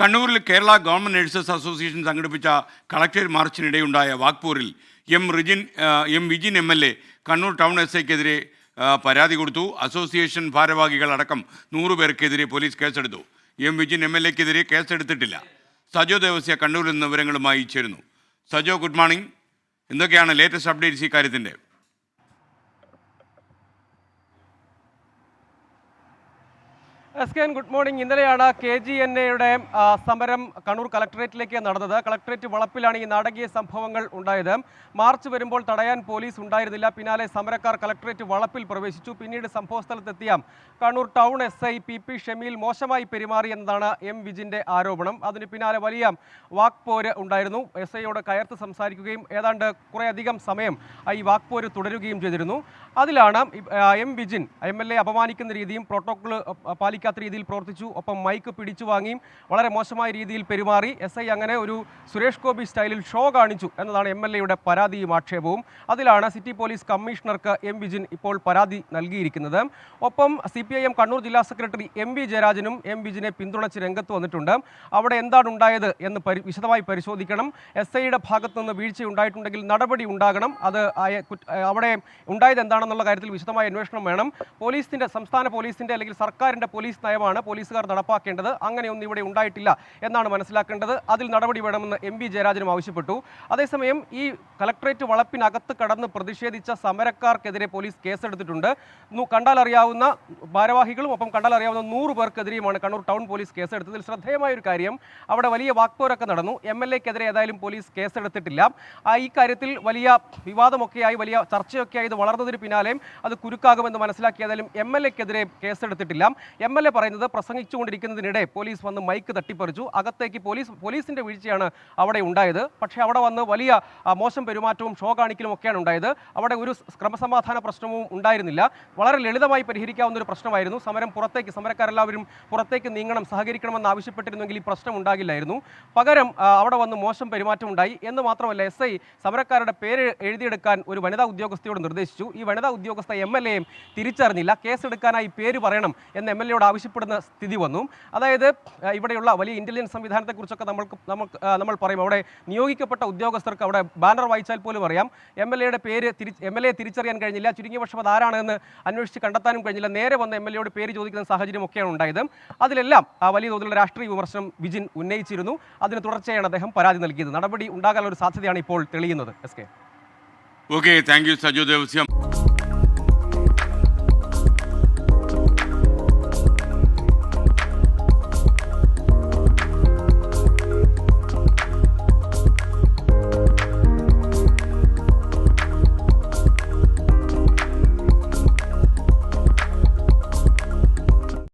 കണ്ണൂരിൽ Kerala government nurses association സംഘടിപ്പിച്ച collectorate മാർച്ചിനിടെയുണ്ടായ വാക്പോരിൽ M Vijin MLA Kannur town SIക്കെതിരെ പരാതി കൊടുത്തു. അസോസിയേഷൻ ഭാരവാഹികളടക്കം 100 പേർക്കെതിരെ പോലീസ് കേസെടുത്തു. എം വിജിൻ MLAക്കെതിരെ കേസെടുത്തിട്ടില്ല. സജോ ദേവസ്യ കണ്ണൂരിൽ നിന്ന് വിവരങ്ങളുമായി ചേരുന്നു. Sajo, good morning. എന്തൊക്കെയാണ് ലേറ്റസ്റ്റ് അപ്ഡേറ്റ്സ് ഈ കാര്യത്തിൻ്റെ? Good morning. ഇന്നലെയാണ് KGNAയുടെ സമരം കണ്ണൂർ കളക്ടറേറ്റിലേക്ക് നടന്നത്. കളക്ടറേറ്റ് വളപ്പിലാണ് ഈ നാടകീയ സംഭവങ്ങൾ ഉണ്ടായത്. മാർച്ച് വരുമ്പോൾ തടയാൻ പോലീസ് ഉണ്ടായിരുന്നില്ല. പിന്നാലെ സമരക്കാർ കളക്ടറേറ്റ് വളപ്പിൽ പ്രവേശിച്ചു. പിന്നീട് സംഭവസ്ഥലത്തെത്തിയ Kannur town SI PP Shameel മോശമായി പെരുമാറി എന്നതാണ് എം വിജിൻ്റെ ആരോപണം. അതിന് പിന്നാലെ വലിയ വാക്പോര് ഉണ്ടായിരുന്നു. SIയോട് കയർത്ത് സംസാരിക്കുകയും ഏതാണ്ട് കുറേയധികം സമയം ഈ വാക്പോര് തുടരുകയും ചെയ്തിരുന്നു. അതിലാണ് എം വിജിൻ MLA അപമാനിക്കുന്ന രീതിയും പ്രോട്ടോക്കോൾ പാലിക്കാത്ത രീതിയിൽ പ്രവർത്തിച്ചു. ഒപ്പം മൈക്ക് പിടിച്ചു വാങ്ങി വളരെ മോശമായ രീതിയിൽ പെരുമാറി. SI അങ്ങനെ ഒരു സുരേഷ് ഗോപി സ്റ്റൈലിൽ ഷോ കാണിച്ചു എന്നതാണ് MLAയുടെ പരാതിയും ആക്ഷേപവും. അതിലാണ് സിറ്റി പോലീസ് കമ്മീഷണർക്ക് എം വിജിൻ ഇപ്പോൾ പരാതി നൽകിയിരിക്കുന്നത്. ഒപ്പം CPIM കണ്ണൂർ ജില്ലാ സെക്രട്ടറി MV ജയരാജനും എം വിജിനെ പിന്തുണച്ച് രംഗത്ത് വന്നിട്ടുണ്ട്. അവിടെ എന്താണ് ഉണ്ടായത് എന്ന് വിശദമായി പരിശോധിക്കണം. SIയുടെ ഭാഗത്തു നിന്ന് വീഴ്ചയുണ്ടായിട്ടുണ്ടെങ്കിൽ നടപടി ഉണ്ടാകണം. അത് അവിടെ ഉണ്ടായത് എന്താണെന്നുള്ള കാര്യത്തിൽ വിശദമായ അന്വേഷണം വേണം. സംസ്ഥാന പോലീസിൻ്റെ അല്ലെങ്കിൽ സർക്കാരിൻ്റെ പോലീസ് നയമാണ് പോലീസുകാർ നടപ്പാക്കേണ്ടത്. അങ്ങനെയൊന്നും ഇവിടെ ഉണ്ടായിട്ടില്ല എന്നാണ് മനസ്സിലാക്കേണ്ടത്. അതിൽ നടപടി വേണമെന്ന് MV ജയരാജനും ആവശ്യപ്പെട്ടു. അതേസമയം ഈ കളക്ടറേറ്റ് വളപ്പിനകത്ത് കടന്ന് പ്രതിഷേധിച്ച സമരക്കാർക്കെതിരെ പോലീസ് കേസെടുത്തിട്ടുണ്ട്. കണ്ടാലറിയാവുന്ന ഭാരവാഹികളും ഒപ്പം കണ്ടാലറിയാവുന്ന 100 പേർക്കെതിരെയുമാണ് കണ്ണൂർ ടൗൺ പോലീസ് കേസെടുത്തതിൽ ശ്രദ്ധേയമായൊരു കാര്യം, അവിടെ വലിയ വാക്പോരൊക്കെ നടന്നു. MLAക്കെതിരെ ഏതായാലും പോലീസ് കേസെടുത്തിട്ടില്ല. ഈ കാര്യത്തിൽ വലിയ വിവാദമൊക്കെയായി വലിയ ചർച്ചയൊക്കെയായി ഇത് വളർന്നതിന് പിന്നാലെയും അത് കുരുക്കാകുമെന്ന് മനസ്സിലാക്കിയതായാലും MLAക്കെതിരെ കേസെടുത്തിട്ടില്ല. MLA പറയുന്നത് പ്രസംഗിച്ചുകൊണ്ടിരിക്കുന്നതിനിടെ പോലീസ് വന്ന് മൈക്ക് തട്ടിപ്പറിച്ചു. അകത്തേക്ക് പോലീസിൻ്റെ വീഴ്ചയാണ് അവിടെ ഉണ്ടായത്. പക്ഷേ അവിടെ വന്ന് വലിയ മോശം പെരുമാറ്റവും ഷോ കാണിക്കലും ഒക്കെയാണ് ഉണ്ടായത്. അവിടെ ഒരു ക്രമസമാധാന പ്രശ്നവും ഉണ്ടായിരുന്നില്ല. വളരെ ലളിതമായി പരിഹരിക്കാവുന്ന ഒരു പ്രശ്നമായിരുന്നു. സമരക്കാരെല്ലാവരും പുറത്തേക്ക് നീങ്ങണം, സഹകരിക്കണമെന്ന് ആവശ്യപ്പെട്ടിരുന്നെങ്കിൽ ഈ പ്രശ്നം ഉണ്ടാകില്ലായിരുന്നു. പകരം അവിടെ വന്ന് മോശം പെരുമാറ്റം ഉണ്ടായി എന്ന് മാത്രമല്ല, SI സമരക്കാരുടെ പേര് എഴുതിയെടുക്കാൻ ഒരു വനിതാ ഉദ്യോഗസ്ഥയോട് നിർദ്ദേശിച്ചു. ഈ വനിതാ ഉദ്യോഗസ്ഥ MLAയും തിരിച്ചറിഞ്ഞില്ല. കേസെടുക്കാനായി പേര് പറയണം എന്ന് MLAയോട് ആവശ്യപ്പെടുന്ന സ്ഥിതി വന്നു. അതായത് ഇവിടെയുള്ള വലിയ ഇന്റലിജൻസ് സംവിധാനത്തെക്കുറിച്ചൊക്കെ നമ്മൾ പറയും. അവിടെ നിയോഗിക്കപ്പെട്ട ഉദ്യോഗസ്ഥർക്ക് അവിടെ ബാനർ വായിച്ചാൽ പോലും അറിയാം. MLAയുടെ പേര് MLA തിരിച്ചറിയാൻ കഴിഞ്ഞില്ല. ചുരുങ്ങിയ പക്ഷം അത് ആരാണെന്ന് അന്വേഷിച്ച് കണ്ടെത്താനും കഴിഞ്ഞില്ല. നേരെ വന്ന് MLAയോട് പേര് ചോദിക്കുന്ന സാഹചര്യമൊക്കെയാണ് ഉണ്ടായത്. അതിലെല്ലാം വലിയ തോതിലുള്ള രാഷ്ട്രീയ വിമർശനം വിജിൻ ഉന്നയിച്ചിരുന്നു. അതിന് തുടർച്ചയാണ് അദ്ദേഹം പരാതി നൽകിയത്. നടപടി ഉണ്ടാകാനുള്ള ഒരു സാധ്യതയാണ് ഇപ്പോൾ തെളിയുന്നത്. Okay, thank you Sajo ദേവസ്യം.